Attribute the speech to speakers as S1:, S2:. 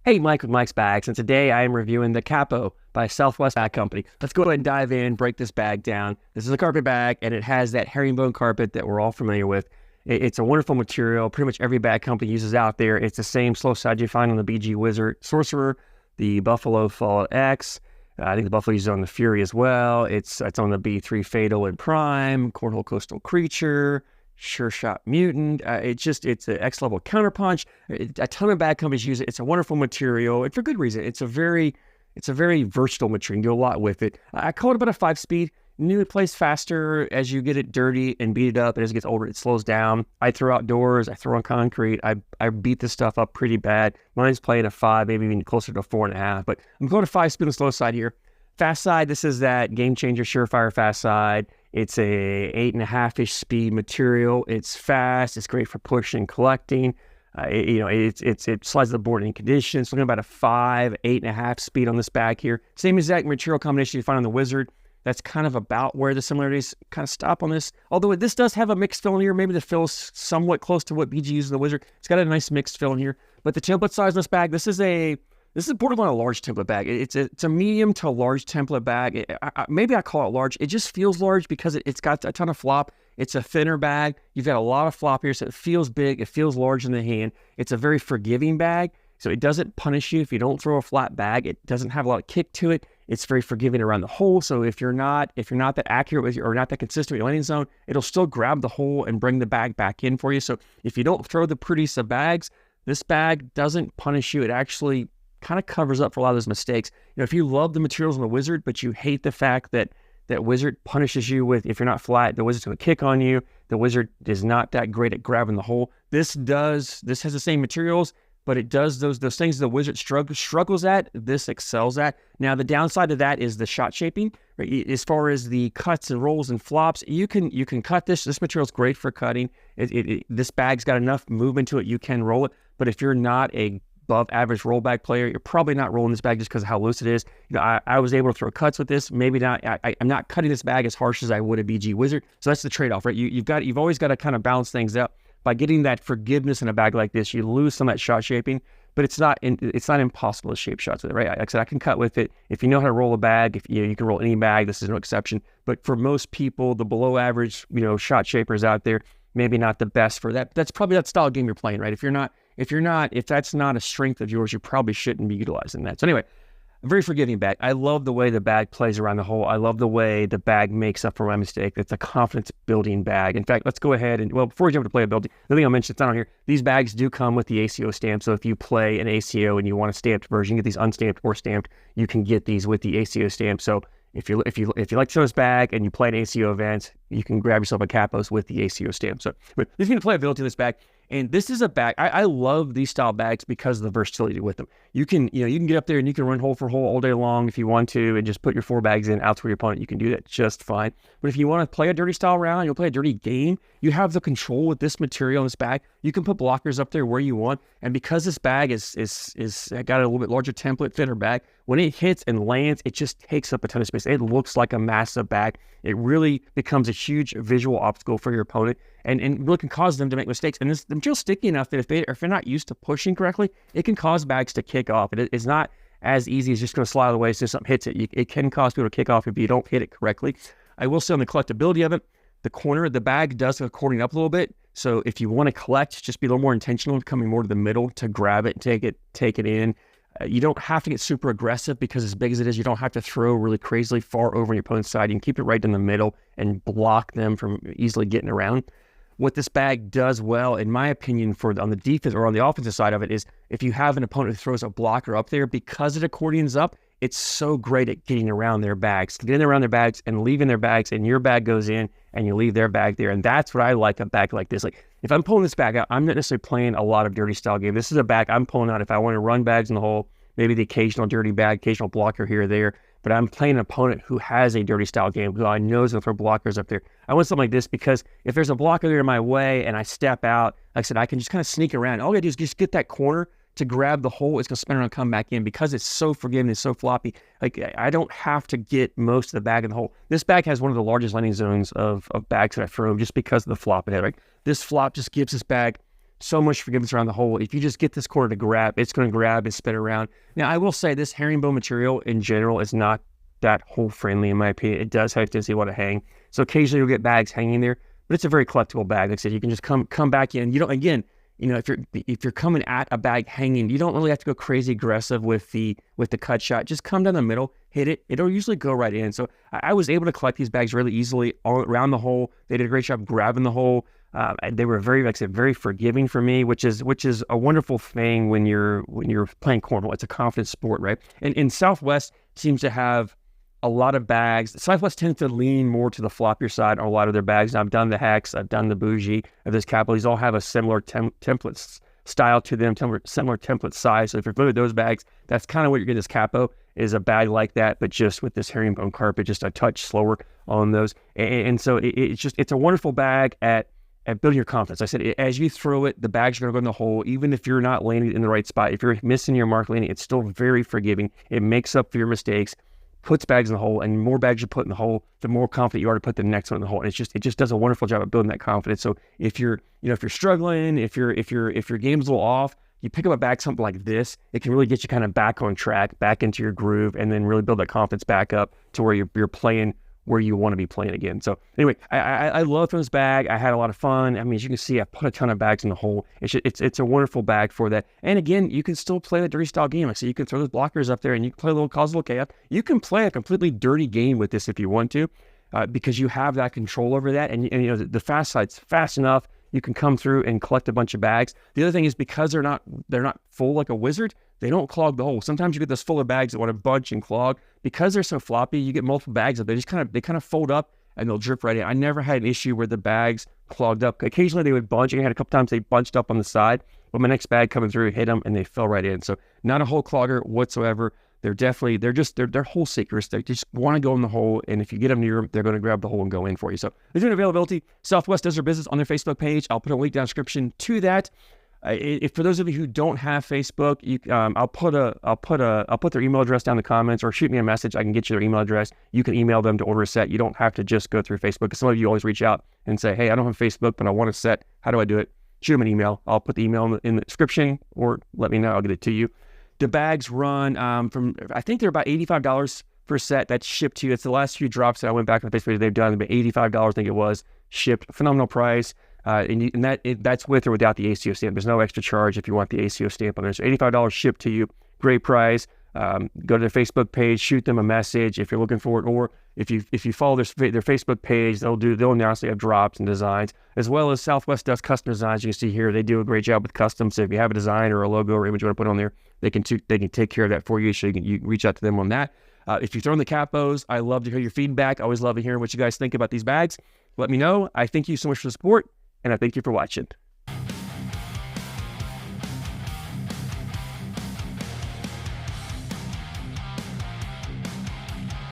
S1: Hey, Mike with Mike's Bags, and today I am reviewing the Capo by Southwest Bag Company. Let's go ahead and dive in, break this bag down. This is a carpet bag, and it has that herringbone carpet that we're all familiar with. It's a wonderful material. Pretty much every bag company uses out there. It's the same slow side you find on the BG Wizard Sorcerer, the Buffalo Fallout X. I think the Buffalo uses it on the Fury as well. It's on the B3 Fatal and Prime, Cornhole Coastal Creature, Sure Shot Mutant. It's an X level counterpunch. A ton of bag companies use it. It's a wonderful material, and for good reason. It's a very versatile material. You can do a lot with it. I call it about a 5-speed. It plays faster as you get it dirty and beat it up, and as it gets older, it slows down. I throw outdoors. I throw on concrete. I beat this stuff up pretty bad. Mine's playing a 5, maybe even closer to 4.5. But I'm going to 5-speed on the slow side here. Fast side, this is that Game Changer Surefire fast side. It's a 8.5-ish speed material. It's fast. It's great for pushing and collecting. It slides the board in conditions. Looking about a 5, 8.5 speed on this bag here. Same exact material combination you find on the Wizard. That's kind of about where the similarities kind of stop on this. Although this does have a mixed fill in here. Maybe the fill's somewhat close to what BG uses in the Wizard. It's got a nice mixed fill in here. But the template size on this bag, this is borderline a large template bag. It's a medium to large template bag. Maybe I call it large. It just feels large because it's got a ton of flop. It's a thinner bag. You've got a lot of flop here, so it feels big. It feels large in the hand. It's a very forgiving bag, so it doesn't punish you if you don't throw a flat bag. It doesn't have a lot of kick to it. It's very forgiving around the hole, so if you're not that accurate with or not that consistent with your landing zone, it'll still grab the hole and bring the bag back in for you. So if you don't throw the prettiest of bags, this bag doesn't punish you. It actually kind of covers up for a lot of those mistakes. If you love the materials on the Wizard, but you hate the fact that Wizard punishes you with, if you're not flat, the Wizard's going to kick on you. The Wizard is not that great at grabbing the hole. This has the same materials, but it does those things the Wizard struggles at, this excels at. Now, the downside of that is the shot shaping. Right? As far as the cuts and rolls and flops, you can cut this. This material is great for cutting. This bag's got enough movement to it, you can roll it. But if you're not a above average roll bag player, you're probably not rolling this bag just because of how loose it is. I was able to throw cuts with this. Maybe not. I'm not cutting this bag as harsh as I would a BG Wizard. So that's the trade-off, right? You've always got to kind of balance things out. By getting that forgiveness in a bag like this, you lose some of that shot shaping, but it's not impossible to shape shots with it, right? Like I said, I can cut with it. If you know how to roll a bag, if you can roll any bag, this is no exception. But for most people, the below average, shot shapers out there, maybe not the best for that. That's probably that style of game you're playing, right? If that's not a strength of yours, you probably shouldn't be utilizing that. So anyway, a very forgiving bag. I love the way the bag plays around the hole. I love the way the bag makes up for my mistake. It's a confidence building bag. In fact, let's go ahead and, before we jump to playability, the thing I'll mention, it's not on here. These bags do come with the ACO stamp. So if you play an ACO and you want a stamped version, you get these unstamped or stamped, you can get these with the ACO stamp. So if you like to throw this bag and you play an ACO event, you can grab yourself a Capos with the ACO stamp. So, but this is the playability of this bag. And this is a bag, I love these style bags because of the versatility with them. You can get up there and you can run hole for hole all day long if you want to and just put your 4 bags in, out to your opponent. You can do that just fine. But if you want to play a dirty style round, you'll play a dirty game, you have the control with this material in this bag. You can put blockers up there where you want. And because this bag is got a little bit larger template, thinner bag, when it hits and lands, it just takes up a ton of space. It looks like a massive bag. It really becomes a huge visual obstacle for your opponent and really can cause them to make mistakes. And the material's sticky enough that if they're not used to pushing correctly, it can cause bags to kick off. It's not as easy as just going to slide away as soon as something hits it. It can cause people to kick off if you don't hit it correctly. I will say on the collectability of it, the corner of the bag does have a cording up a little bit. So if you want to collect, just be a little more intentional, coming more to the middle to grab it and take it in. You don't have to get super aggressive because as big as it is, you don't have to throw really crazily far over on your opponent's side. You can keep it right in the middle and block them from easily getting around. What this bag does well, in my opinion, on the defense or on the offensive side of it is if you have an opponent who throws a blocker up there, because it accordions up, it's so great at getting around their bags, and leaving their bags, and your bag goes in and you leave their bag there. And that's what I like a bag like this. Like if I'm pulling this bag out, I'm not necessarily playing a lot of dirty style game. This is a bag I'm pulling out if I want to run bags in the hole, maybe the occasional dirty bag, occasional blocker here or there. But I'm playing an opponent who has a dirty style game, who I know is going to throw blockers up there. I want something like this because if there's a blocker there in my way and I step out, like I said, I can just kind of sneak around. All I got to do is just get that corner to grab the hole. It's going to spin around and come back in because it's so forgiving, it's so floppy. Like I don't have to get most of the bag in the hole. This bag has one of the largest landing zones of bags that I throw just because of the flop in it, right? This flop just gives this bag so much forgiveness around the hole. If you just get this corner to grab, it's going to grab and spin around. Now, I will say this herringbone material in general is not that hole friendly in my opinion. It does have a tendency to want to hang. So occasionally you'll get bags hanging there, but it's a very collectible bag. Like I said, you can just come back in. You don't, again, you know, if you're coming at a bag hanging, you don't really have to go crazy aggressive with the cut shot. Just come down the middle, hit it. It'll usually go right in. So I was able to collect these bags really easily all around the hole. They did a great job grabbing the hole. They were very, like I said, very forgiving for me, which is a wonderful thing when you're playing cornhole. It's a confident sport, right? And Southwest seems to have a lot of bags. Southwest tends to lean more to the floppier side on a lot of their bags. Now, I've done the Hex, I've done the Bougie of this Capo. These all have a similar template style to them, similar template size. So if you're familiar with those bags, that's kind of what you're getting. This Capo is a bag like that, but just with this herringbone carpet, just a touch slower on those. And so it's a wonderful bag at building your confidence. I said, as you throw it, the bag's going to go in the hole. Even if you're not landing in the right spot, if you're missing your mark landing, it's still very forgiving. It makes up for your mistakes, puts bags in the hole, and the more bags you put in the hole, the more confident you are to put the next one in the hole. And it just does a wonderful job of building that confidence. So if you're struggling, if your game's a little off, you pick up a bag, something like this, it can really get you kind of back on track, back into your groove, and then really build that confidence back up to where you're playing where you want to be playing again. So anyway, I love this bag. I had a lot of fun. I mean, as you can see, I put a ton of bags in the hole. It's a wonderful bag for that. And again, you can still play the dirty style game. Like, so you can throw those blockers up there and you can play cause a little chaos. You can play a completely dirty game with this if you want to, because you have that control over that. And you know, the fast side's fast enough. You can come through and collect a bunch of bags. The other thing is, because they're not full like a wizard, they don't clog the hole. Sometimes you get this full of bags that want to bunch and clog. Because they're so floppy, you get multiple bags up. They kind of fold up and they'll drip right in. I never had an issue where the bags clogged up. Occasionally they would bunch. I had a couple times they bunched up on the side, but my next bag coming through hit them and they fell right in. So not a hole clogger whatsoever. They're hole seekers. They just want to go in the hole, and if you get them near them, they're going to grab the hole and go in for you. So they're doing availability. Southwest does their business on their Facebook page. I'll put a link down in the description to that. If for those of you who don't have Facebook, I'll put their email address down in the comments, or shoot me a message. I can get you their email address. You can email them to order a set. You don't have to just go through Facebook, because some of you always reach out and say, hey, I don't have Facebook, but I want a set. How do I do it? Shoot them an email. I'll put the email in the description, or let me know. I'll get it to you. The bags run from, I think they're about $85 per set. That's shipped to you. It's the last few drops that I went back on the Facebook they've done. About $85, I think it was, shipped. Phenomenal price. That's with or without the ACO stamp. There's no extra charge if you want the ACO stamp on there. So $85 shipped to you. Great price. Go to their Facebook page, shoot them a message if you're looking for it, or if you follow their Facebook page, they'll announce they have drops and designs, as well as Southwest does custom designs. You can see here they do a great job with custom. So if you have a design or a logo or image you want to put on there, they can take care of that for you. So you reach out to them on that. If you're throwing the Capos, I love to hear your feedback. I always love to hear what you guys think about these bags. Let me know. I thank you so much for the support, and I thank you for watching.